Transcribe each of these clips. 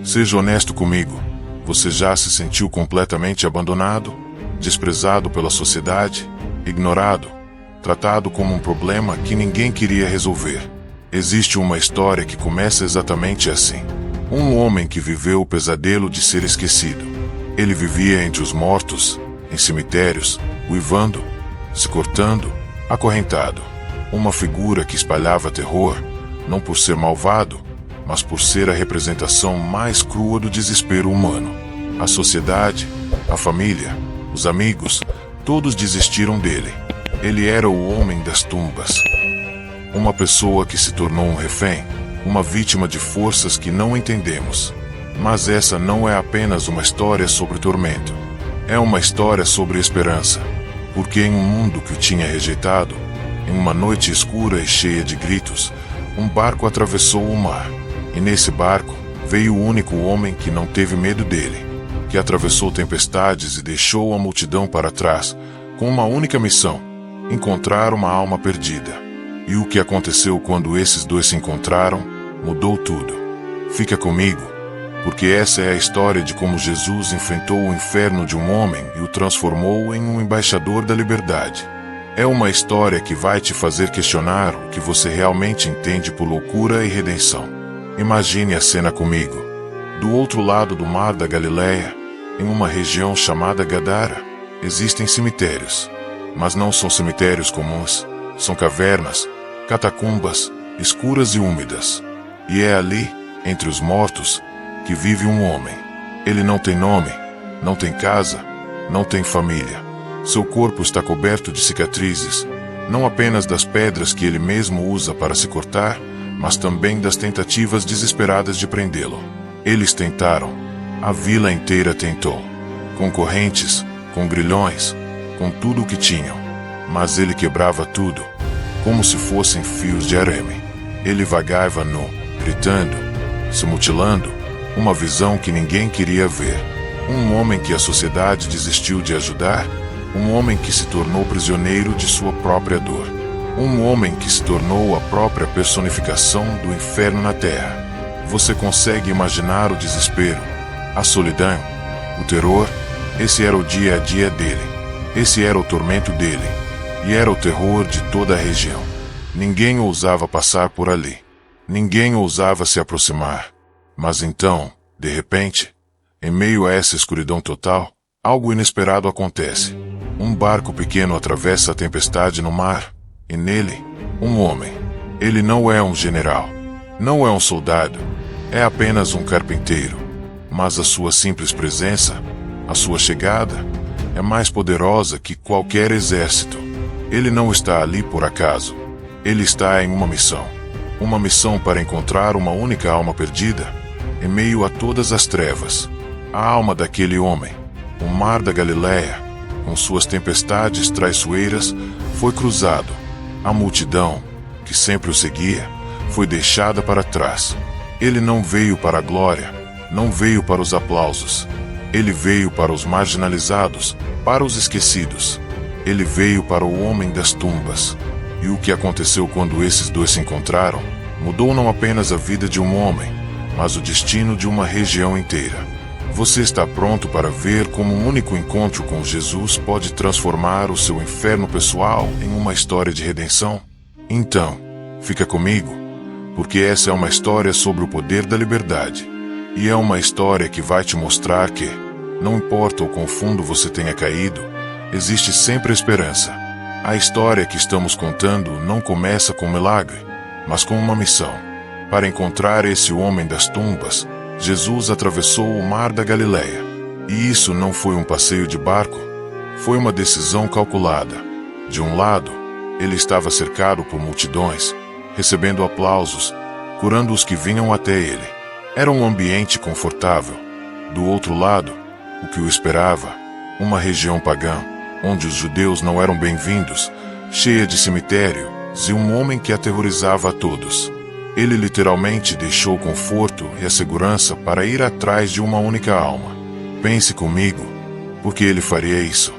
Seja honesto comigo. Você já se sentiu completamente abandonado, desprezado pela sociedade, ignorado, tratado como um problema que ninguém queria resolver? Existe uma história que começa exatamente assim. Um homem que viveu o pesadelo de ser esquecido. Ele vivia entre os mortos, em cemitérios, uivando, se cortando, acorrentado. Uma figura que espalhava terror, não por ser malvado, mas por ser a representação mais crua do desespero humano. A sociedade, a família, os amigos, todos desistiram dele. Ele era o homem das tumbas. Uma pessoa que se tornou um refém, uma vítima de forças que não entendemos. Mas essa não é apenas uma história sobre tormento. É uma história sobre esperança. Porque em um mundo que o tinha rejeitado, em uma noite escura e cheia de gritos, um barco atravessou o mar. E nesse barco veio o único homem que não teve medo dele, que atravessou tempestades e deixou a multidão para trás, com uma única missão: encontrar uma alma perdida. E o que aconteceu quando esses dois se encontraram, mudou tudo. Fica comigo, porque essa é a história de como Jesus enfrentou o inferno de um homem e o transformou em um embaixador da liberdade. É uma história que vai te fazer questionar o que você realmente entende por loucura e redenção. Imagine a cena comigo. Do outro lado do mar da Galileia, em uma região chamada Gadara, existem cemitérios. Mas não são cemitérios comuns, são cavernas, catacumbas, escuras e úmidas. E é ali, entre os mortos, que vive um homem. Ele não tem nome, não tem casa, não tem família. Seu corpo está coberto de cicatrizes, não apenas das pedras que ele mesmo usa para se cortar, mas também das tentativas desesperadas de prendê-lo. Eles tentaram. A vila inteira tentou. Com correntes, com grilhões, com tudo o que tinham. Mas ele quebrava tudo, como se fossem fios de arame. Ele vagava nu, gritando, se mutilando, uma visão que ninguém queria ver. Um homem que a sociedade desistiu de ajudar, um homem que se tornou prisioneiro de sua própria dor. Um homem que se tornou a própria personificação do inferno na terra. Você consegue imaginar o desespero, a solidão, o terror? Esse era o dia a dia dele. Esse era o tormento dele. E era o terror de toda a região. Ninguém ousava passar por ali. Ninguém ousava se aproximar. Mas então, de repente, em meio a essa escuridão total, algo inesperado acontece. Um barco pequeno atravessa a tempestade no mar. E nele, um homem. Ele não é um general, não é um soldado, é apenas um carpinteiro. Mas a sua simples presença, a sua chegada, é mais poderosa que qualquer exército. Ele não está ali por acaso. Ele está em uma missão. Uma missão para encontrar uma única alma perdida, em meio a todas as trevas. A alma daquele homem, o mar da Galileia, com suas tempestades traiçoeiras, foi cruzado. A multidão, que sempre o seguia, foi deixada para trás. Ele não veio para a glória, não veio para os aplausos. Ele veio para os marginalizados, para os esquecidos. Ele veio para o homem das tumbas. E o que aconteceu quando esses dois se encontraram, mudou não apenas a vida de um homem, mas o destino de uma região inteira. Você está pronto para ver como um único encontro com Jesus pode transformar o seu inferno pessoal em uma história de redenção? Então, fica comigo, porque essa é uma história sobre o poder da liberdade. E é uma história que vai te mostrar que, não importa o quão fundo você tenha caído, existe sempre esperança. A história que estamos contando não começa com um milagre, mas com uma missão. Para encontrar esse homem das tumbas, Jesus atravessou o mar da Galileia. E isso não foi um passeio de barco, foi uma decisão calculada. De um lado, ele estava cercado por multidões, recebendo aplausos, curando os que vinham até ele. Era um ambiente confortável. Do outro lado, o que o esperava, uma região pagã, onde os judeus não eram bem-vindos, cheia de cemitérios e um homem que aterrorizava a todos. Ele literalmente deixou o conforto e a segurança para ir atrás de uma única alma. Pense comigo, por que ele faria isso?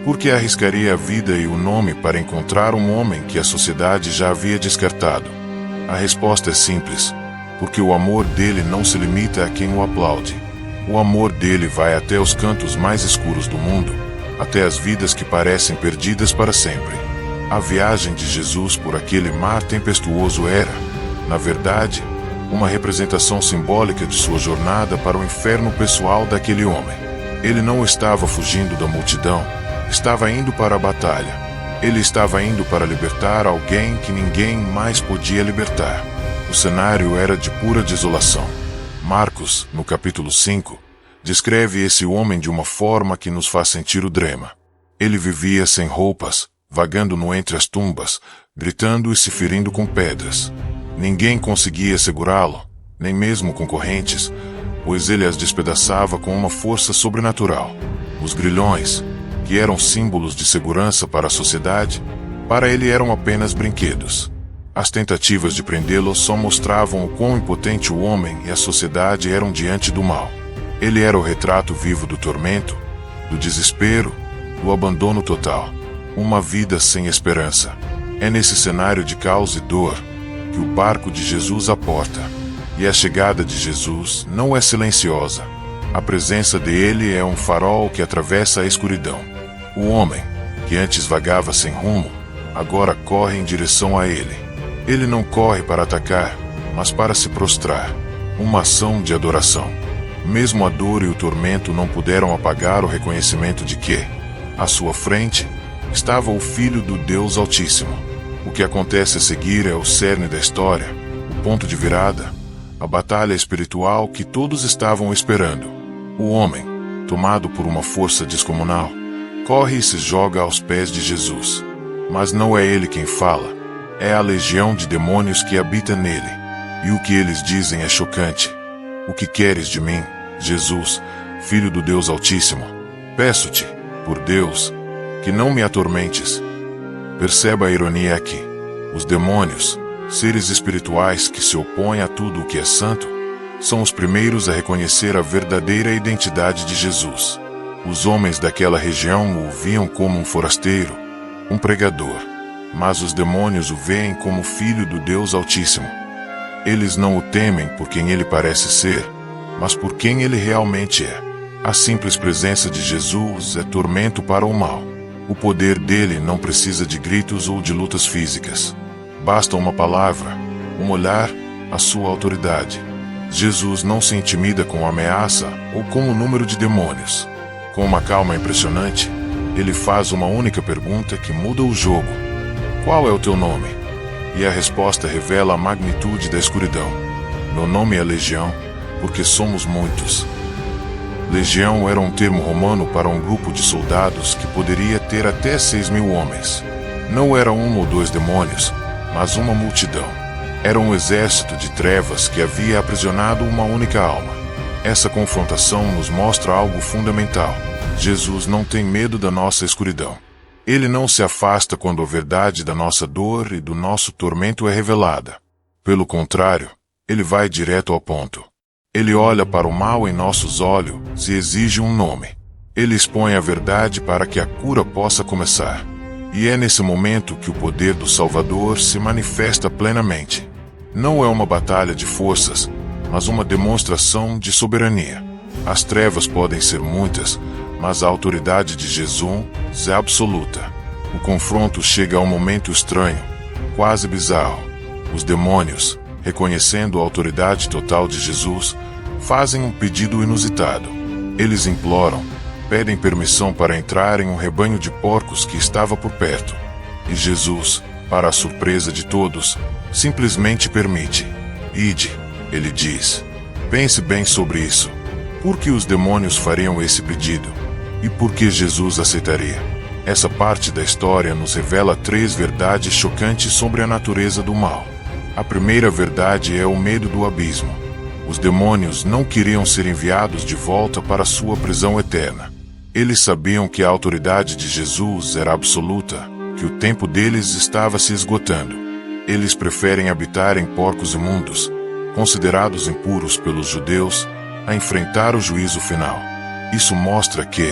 Por que arriscaria a vida e o nome para encontrar um homem que a sociedade já havia descartado? A resposta é simples. porque o amor dele não se limita a quem o aplaude. O amor dele vai até os cantos mais escuros do mundo, até as vidas que parecem perdidas para sempre. A viagem de Jesus por aquele mar tempestuoso era, na verdade, uma representação simbólica de sua jornada para o inferno pessoal daquele homem. Ele não estava fugindo da multidão, estava indo para a batalha. Ele estava indo para libertar alguém que ninguém mais podia libertar. O cenário era de pura desolação. Marcos, no capítulo 5, descreve esse homem de uma forma que nos faz sentir o drama. Ele vivia sem roupas, vagando no entre as tumbas, gritando e se ferindo com pedras. Ninguém conseguia segurá-lo, nem mesmo com correntes, pois ele as despedaçava com uma força sobrenatural. Os grilhões, que eram símbolos de segurança para a sociedade, para ele eram apenas brinquedos. As tentativas de prendê-lo só mostravam o quão impotente o homem e a sociedade eram diante do mal. Ele era o retrato vivo do tormento, do desespero, do abandono total. Uma vida sem esperança. É nesse cenário de caos e dor que o barco de Jesus aporta. E a chegada de Jesus não é silenciosa. A presença dele é um farol que atravessa a escuridão. O homem, que antes vagava sem rumo, agora corre em direção a ele. Ele não corre para atacar, mas para se prostrar. Uma ação de adoração. Mesmo a dor e o tormento não puderam apagar o reconhecimento de que, à sua frente, estava o Filho do Deus Altíssimo. O que acontece a seguir é o cerne da história, o ponto de virada, a batalha espiritual que todos estavam esperando. O homem, tomado por uma força descomunal, corre e se joga aos pés de Jesus. Mas não é ele quem fala. É a legião de demônios que habita nele. E o que eles dizem é chocante. O que queres de mim, Jesus, Filho do Deus Altíssimo? Peço-te, por Deus, que não me atormentes. Perceba a ironia aqui. Os demônios, seres espirituais que se opõem a tudo o que é santo, são os primeiros a reconhecer a verdadeira identidade de Jesus. Os homens daquela região o viam como um forasteiro, um pregador. Mas os demônios o veem como Filho do Deus Altíssimo. Eles não o temem por quem ele parece ser, mas por quem ele realmente é. A simples presença de Jesus é tormento para o mal. O poder dele não precisa de gritos ou de lutas físicas. Basta uma palavra, um olhar, a sua autoridade. Jesus não se intimida com ameaça ou com o número de demônios. Com uma calma impressionante, ele faz uma única pergunta que muda o jogo. Qual é o teu nome? E a resposta revela a magnitude da escuridão. Meu nome é Legião, porque somos muitos. Legião era um termo romano para um grupo de soldados que poderia ter até 6.000 homens. Não era um ou dois demônios, mas uma multidão. Era um exército de trevas que havia aprisionado uma única alma. Essa confrontação nos mostra algo fundamental. Jesus não tem medo da nossa escuridão. Ele não se afasta quando a verdade da nossa dor e do nosso tormento é revelada. Pelo contrário, ele vai direto ao ponto. Ele olha para o mal em nossos olhos e exige um nome. Ele expõe a verdade para que a cura possa começar. E é nesse momento que o poder do Salvador se manifesta plenamente. Não é uma batalha de forças, mas uma demonstração de soberania. As trevas podem ser muitas, mas a autoridade de Jesus é absoluta. O confronto chega a um momento estranho, quase bizarro. Os demônios, reconhecendo a autoridade total de Jesus, fazem um pedido inusitado. Eles imploram, pedem permissão para entrar em um rebanho de porcos que estava por perto. E Jesus, para a surpresa de todos, simplesmente permite. Ide, ele diz. Pense bem sobre isso. Por que os demônios fariam esse pedido? E por que Jesus aceitaria? Essa parte da história nos revela 3 verdades chocantes sobre a natureza do mal. A primeira verdade é o medo do abismo. Os demônios não queriam ser enviados de volta para sua prisão eterna. Eles sabiam que a autoridade de Jesus era absoluta, que o tempo deles estava se esgotando. Eles preferem habitar em porcos imundos, considerados impuros pelos judeus, a enfrentar o juízo final. Isso mostra que,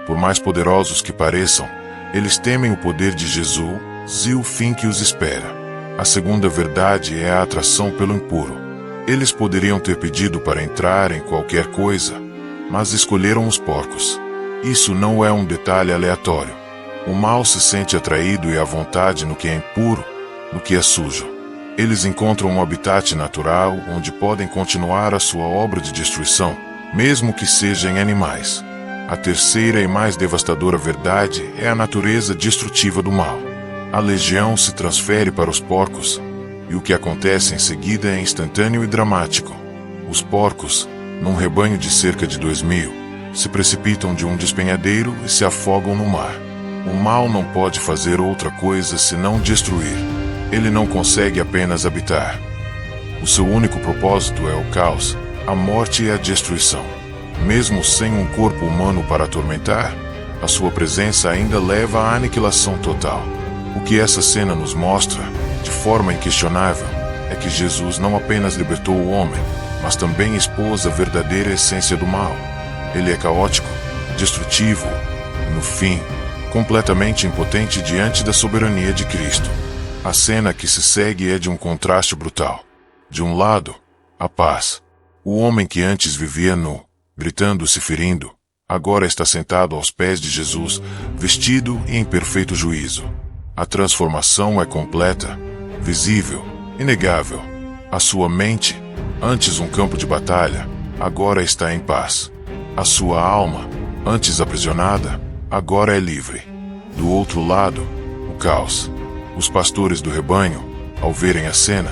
por mais poderosos que pareçam, eles temem o poder de Jesus e o fim que os espera. A segunda verdade é a atração pelo impuro. Eles poderiam ter pedido para entrar em qualquer coisa, mas escolheram os porcos. Isso não é um detalhe aleatório. O mal se sente atraído e à vontade no que é impuro, no que é sujo. Eles encontram um habitat natural onde podem continuar a sua obra de destruição, mesmo que seja em animais. A terceira e mais devastadora verdade é a natureza destrutiva do mal. A legião se transfere para os porcos, e o que acontece em seguida é instantâneo e dramático. Os porcos, num rebanho de cerca de 2.000, se precipitam de um despenhadeiro e se afogam no mar. O mal não pode fazer outra coisa senão destruir. Ele não consegue apenas habitar. O seu único propósito é o caos, a morte e a destruição. Mesmo sem um corpo humano para atormentar, a sua presença ainda leva à aniquilação total. O que essa cena nos mostra, de forma inquestionável, é que Jesus não apenas libertou o homem, mas também expôs a verdadeira essência do mal. Ele é caótico, destrutivo e, no fim, completamente impotente diante da soberania de Cristo. A cena que se segue é de um contraste brutal. De um lado, a paz. O homem que antes vivia nu, gritando e se ferindo, agora está sentado aos pés de Jesus, vestido e em perfeito juízo. A transformação é completa, visível, inegável. A sua mente, antes um campo de batalha, agora está em paz. A sua alma, antes aprisionada, agora é livre. Do outro lado, o caos. Os pastores do rebanho, ao verem a cena,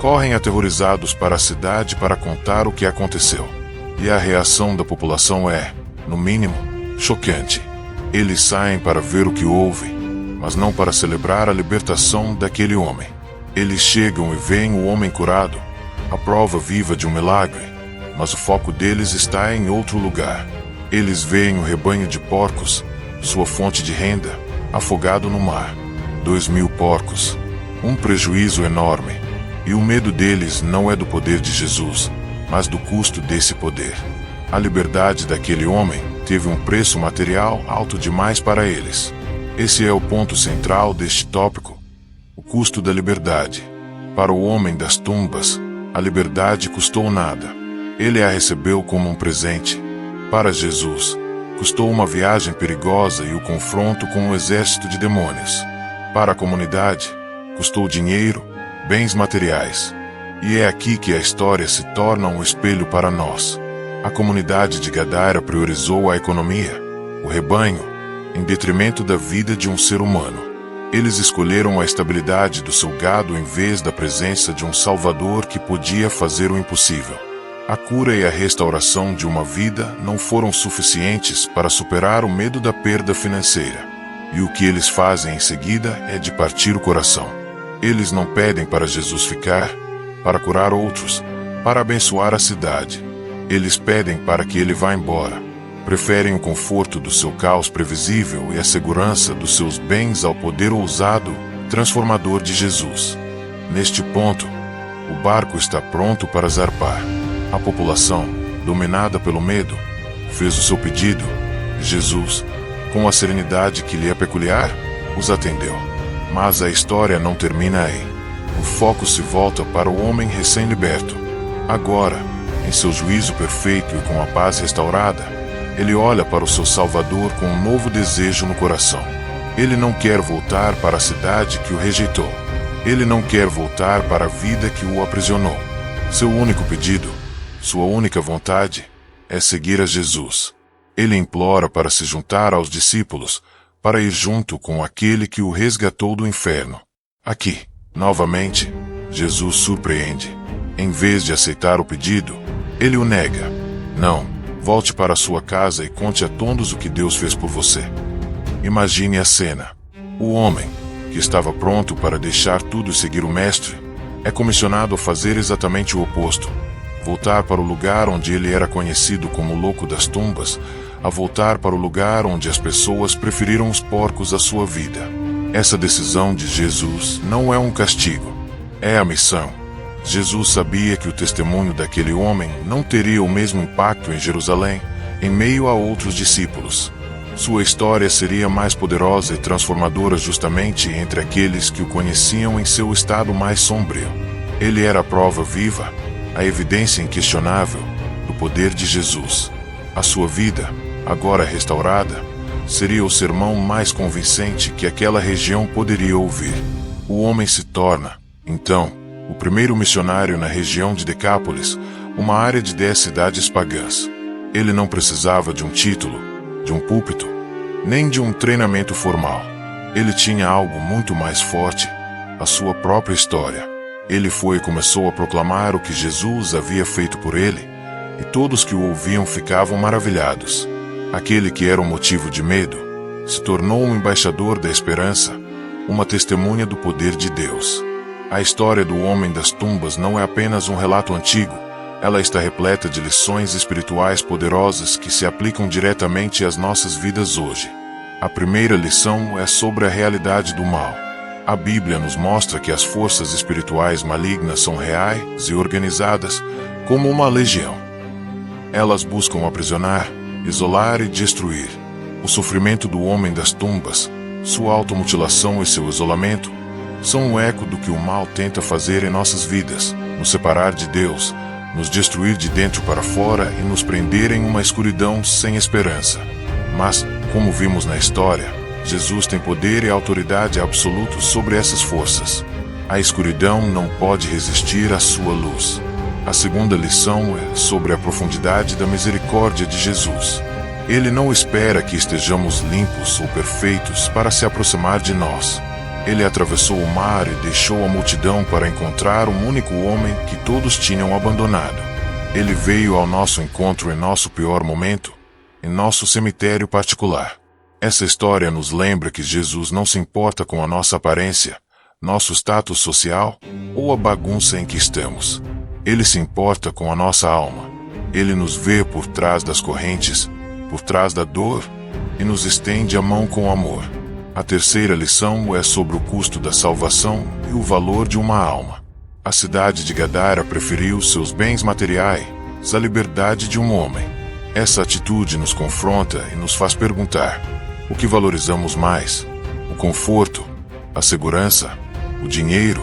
correm aterrorizados para a cidade para contar o que aconteceu. E a reação da população é, no mínimo, chocante. Eles saem para ver o que houve, mas não para celebrar a libertação daquele homem. Eles chegam e veem o homem curado, a prova viva de um milagre, mas o foco deles está em outro lugar. Eles veem o rebanho de porcos, sua fonte de renda, afogado no mar. 2.000 porcos, um prejuízo enorme. E o medo deles não é do poder de Jesus, mas do custo desse poder. A liberdade daquele homem teve um preço material alto demais para eles. Esse é o ponto central deste tópico: o custo da liberdade. Para o homem das tumbas, a liberdade custou nada. Ele a recebeu como um presente. Para Jesus, custou uma viagem perigosa e o confronto com um exército de demônios. Para a comunidade, custou dinheiro, bens materiais. E é aqui que a história se torna um espelho para nós. A comunidade de Gadara priorizou a economia, o rebanho, em detrimento da vida de um ser humano. Eles escolheram a estabilidade do seu gado em vez da presença de um Salvador que podia fazer o impossível. A cura e a restauração de uma vida não foram suficientes para superar o medo da perda financeira. E o que eles fazem em seguida é de partir o coração. Eles não pedem para Jesus ficar, para curar outros, para abençoar a cidade. Eles pedem para que ele vá embora. Preferem o conforto do seu caos previsível e a segurança dos seus bens ao poder ousado, transformador de Jesus. Neste ponto, o barco está pronto para zarpar. A população, dominada pelo medo, fez o seu pedido e Jesus, com a serenidade que lhe é peculiar, os atendeu. Mas a história não termina aí. O foco se volta para o homem recém-liberto. Agora, em seu juízo perfeito e com a paz restaurada, ele olha para o seu Salvador com um novo desejo no coração. Ele não quer voltar para a cidade que o rejeitou. Ele não quer voltar para a vida que o aprisionou. Seu único pedido, sua única vontade, é seguir a Jesus. Ele implora para se juntar aos discípulos, para ir junto com aquele que o resgatou do inferno. Aqui, novamente, Jesus surpreende. Em vez de aceitar o pedido, ele o nega. Não, volte para sua casa e conte a todos o que Deus fez por você. Imagine a cena. O homem, que estava pronto para deixar tudo e seguir o Mestre, é comissionado a fazer exatamente o oposto. Voltar para o lugar onde ele era conhecido como o louco das tumbas, a voltar para o lugar onde as pessoas preferiram os porcos à sua vida. Essa decisão de Jesus não é um castigo, é a missão. Jesus sabia que o testemunho daquele homem não teria o mesmo impacto em Jerusalém, em meio a outros discípulos. Sua história seria mais poderosa e transformadora justamente entre aqueles que o conheciam em seu estado mais sombrio. Ele era a prova viva, a evidência inquestionável do poder de Jesus. A sua vida, agora restaurada, seria o sermão mais convincente que aquela região poderia ouvir. O homem se torna, então, o primeiro missionário na região de Decápolis, uma área de 10 cidades pagãs. Ele não precisava de um título, de um púlpito, nem de um treinamento formal. Ele tinha algo muito mais forte, a sua própria história. Ele foi e começou a proclamar o que Jesus havia feito por ele, e todos que o ouviam ficavam maravilhados. Aquele que era um motivo de medo, se tornou um embaixador da esperança, uma testemunha do poder de Deus. A história do homem das tumbas não é apenas um relato antigo, ela está repleta de lições espirituais poderosas que se aplicam diretamente às nossas vidas hoje. A primeira lição é sobre a realidade do mal. A Bíblia nos mostra que as forças espirituais malignas são reais e organizadas como uma legião. Elas buscam aprisionar, isolar e destruir. O sofrimento do homem das tumbas, sua automutilação e seu isolamento, são um eco do que o mal tenta fazer em nossas vidas, nos separar de Deus, nos destruir de dentro para fora e nos prender em uma escuridão sem esperança. Mas, como vimos na história, Jesus tem poder e autoridade absolutos sobre essas forças. A escuridão não pode resistir à sua luz. A segunda lição é sobre a profundidade da misericórdia de Jesus. Ele não espera que estejamos limpos ou perfeitos para se aproximar de nós. Ele atravessou o mar e deixou a multidão para encontrar um único homem que todos tinham abandonado. Ele veio ao nosso encontro em nosso pior momento, em nosso cemitério particular. Essa história nos lembra que Jesus não se importa com a nossa aparência, nosso status social ou a bagunça em que estamos. Ele se importa com a nossa alma. Ele nos vê por trás das correntes, por trás da dor, e nos estende a mão com amor. A terceira lição é sobre o custo da salvação e o valor de uma alma. A cidade de Gadara preferiu seus bens materiais à liberdade de um homem. Essa atitude nos confronta e nos faz perguntar: o que valorizamos mais? O conforto, a segurança, o dinheiro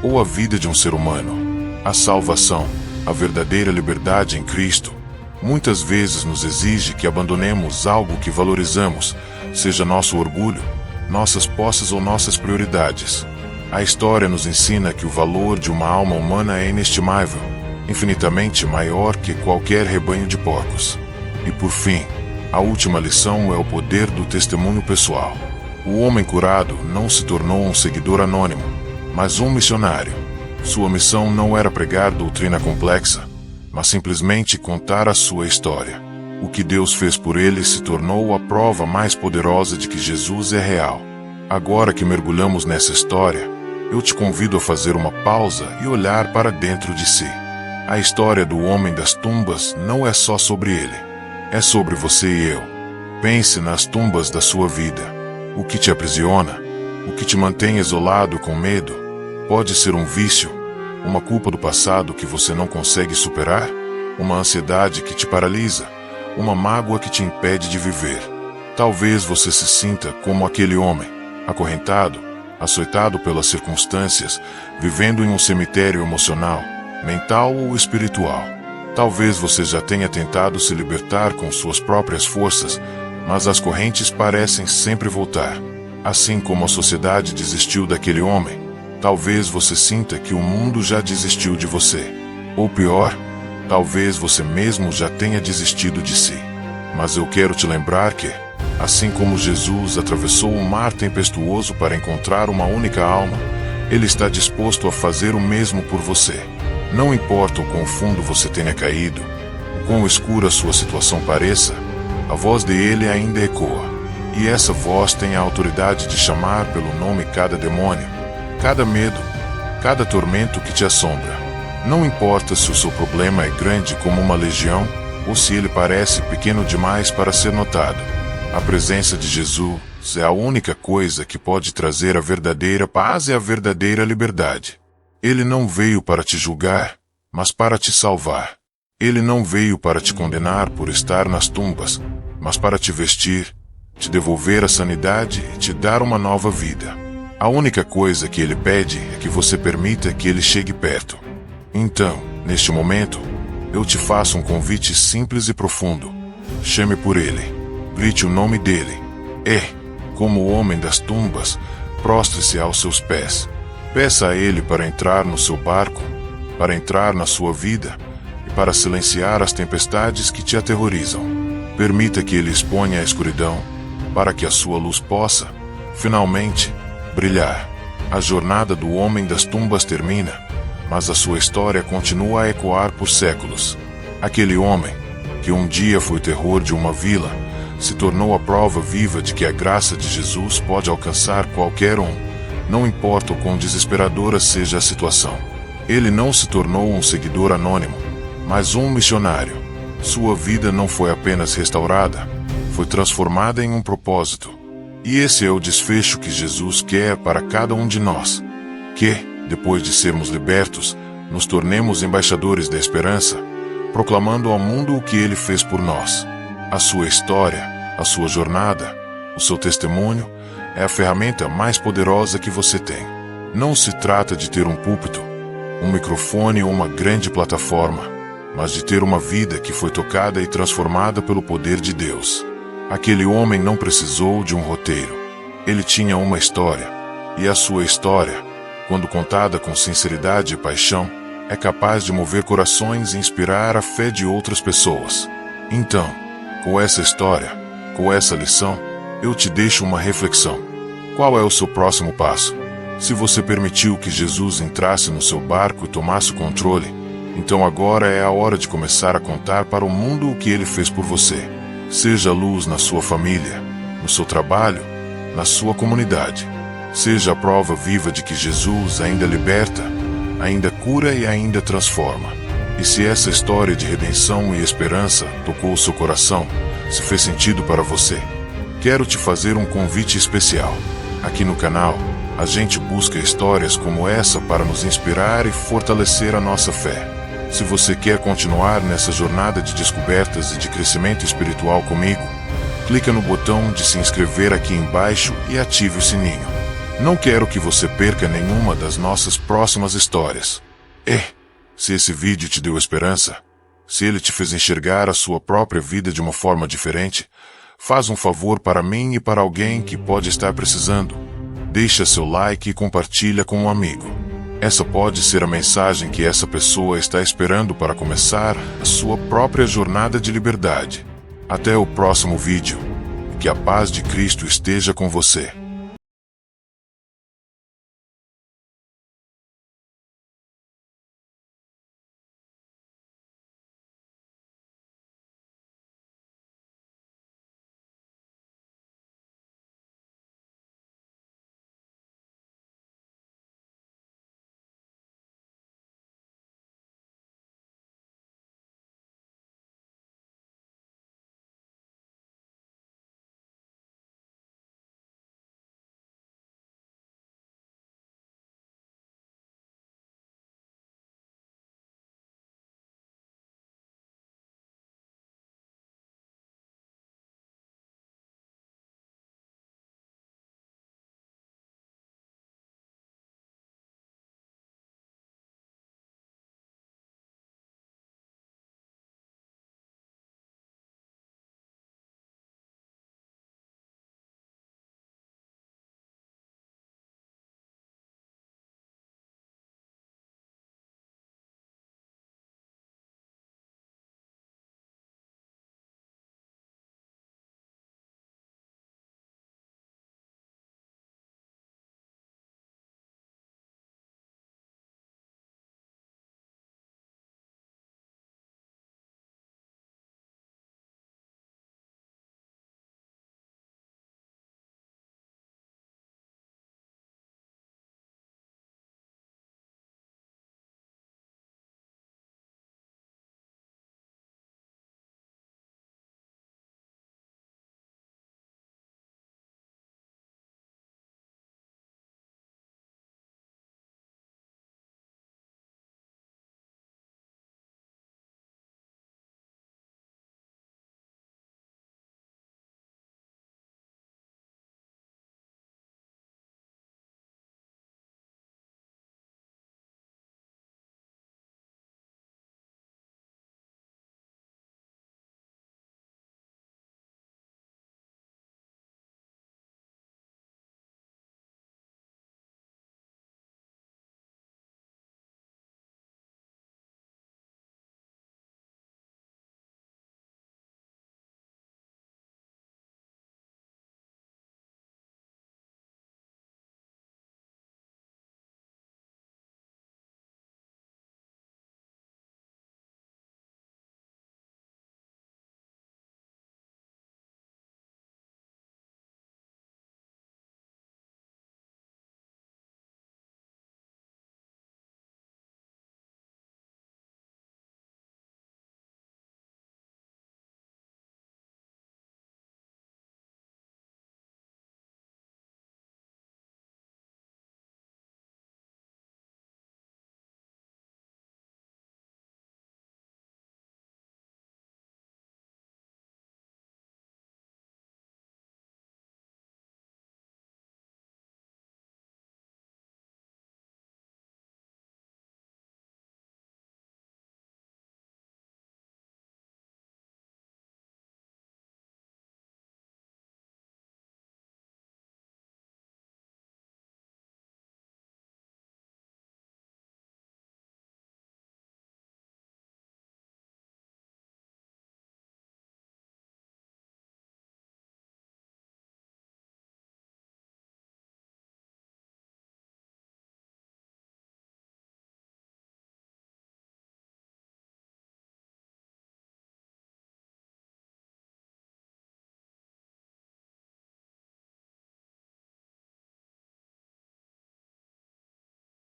ou a vida de um ser humano? A salvação, a verdadeira liberdade em Cristo, muitas vezes nos exige que abandonemos algo que valorizamos, seja nosso orgulho, nossas posses ou nossas prioridades. A história nos ensina que o valor de uma alma humana é inestimável, infinitamente maior que qualquer rebanho de porcos. E por fim, a última lição é o poder do testemunho pessoal. O homem curado não se tornou um seguidor anônimo, mas um missionário. Sua missão não era pregar doutrina complexa, mas simplesmente contar a sua história. O que Deus fez por ele se tornou a prova mais poderosa de que Jesus é real. Agora que mergulhamos nessa história, eu te convido a fazer uma pausa e olhar para dentro de si. A história do homem das tumbas não é só sobre ele. É sobre você e eu. Pense nas tumbas da sua vida. O que te aprisiona, o que te mantém isolado com medo, pode ser um vício, uma culpa do passado que você não consegue superar, uma ansiedade que te paralisa, uma mágoa que te impede de viver. Talvez você se sinta como aquele homem, acorrentado, açoitado pelas circunstâncias, vivendo em um cemitério emocional, mental ou espiritual. Talvez você já tenha tentado se libertar com suas próprias forças, mas as correntes parecem sempre voltar. Assim como a sociedade desistiu daquele homem, talvez você sinta que o mundo já desistiu de você. Ou pior, talvez você mesmo já tenha desistido de si. Mas eu quero te lembrar que, assim como Jesus atravessou um mar tempestuoso para encontrar uma única alma, Ele está disposto a fazer o mesmo por você. Não importa o quão fundo você tenha caído, o quão escura a sua situação pareça, a voz dele ainda ecoa. E essa voz tem a autoridade de chamar pelo nome cada demônio, cada medo, cada tormento que te assombra. Não importa se o seu problema é grande como uma legião, ou se ele parece pequeno demais para ser notado. A presença de Jesus é a única coisa que pode trazer a verdadeira paz e a verdadeira liberdade. Ele não veio para te julgar, mas para te salvar. Ele não veio para te condenar por estar nas tumbas, mas para te vestir, te devolver a sanidade e te dar uma nova vida. A única coisa que ele pede é que você permita que ele chegue perto. Então, Neste momento, eu te faço um convite simples e profundo. Chame por ele. Grite o nome dele. Como o homem das tumbas, prostre-se aos seus pés. Peça a ele para entrar no seu barco, para entrar na sua vida e para silenciar as tempestades que te aterrorizam. Permita que ele exponha a escuridão, para que a sua luz possa, finalmente, brilhar. A jornada do homem das tumbas termina, mas a sua história continua a ecoar por séculos. Aquele homem, que um dia foi o terror de uma vila, se tornou a prova viva de que a graça de Jesus pode alcançar qualquer um, não importa o quão desesperadora seja a situação. Ele não se tornou um seguidor anônimo, mas um missionário. Sua vida não foi apenas restaurada, foi transformada em um propósito. E esse é o desfecho que Jesus quer para cada um de nós. Que, depois de sermos libertos, nos tornemos embaixadores da esperança, proclamando ao mundo o que ele fez por nós. A sua história, a sua jornada, o seu testemunho é a ferramenta mais poderosa que você tem. Não se trata de ter um púlpito, um microfone ou uma grande plataforma, mas de ter uma vida que foi tocada e transformada pelo poder de Deus. Aquele homem não precisou de um roteiro. Ele tinha uma história, e a sua história, quando contada com sinceridade e paixão, é capaz de mover corações e inspirar a fé de outras pessoas. Então, com essa história, com essa lição, eu te deixo uma reflexão. Qual é o seu próximo passo? Se você permitiu que Jesus entrasse no seu barco e tomasse o controle, então agora é a hora de começar a contar para o mundo o que ele fez por você. Seja luz na sua família, no seu trabalho, na sua comunidade. Seja a prova viva de que Jesus ainda liberta, ainda cura e ainda transforma. E se essa história de redenção e esperança tocou o seu coração, se fez sentido para você, quero te fazer um convite especial. Aqui no canal, a gente busca histórias como essa para nos inspirar e fortalecer a nossa fé. Se você quer continuar nessa jornada de descobertas e de crescimento espiritual comigo, clica no botão de se inscrever aqui embaixo e ative o sininho. Não quero que você perca nenhuma das nossas próximas histórias. Se esse vídeo te deu esperança, se ele te fez enxergar a sua própria vida de uma forma diferente, faz um favor para mim e para alguém que pode estar precisando. Deixa seu like e compartilha com um amigo. Essa pode ser a mensagem que essa pessoa está esperando para começar a sua própria jornada de liberdade. Até o próximo vídeo. Que a paz de Cristo esteja com você.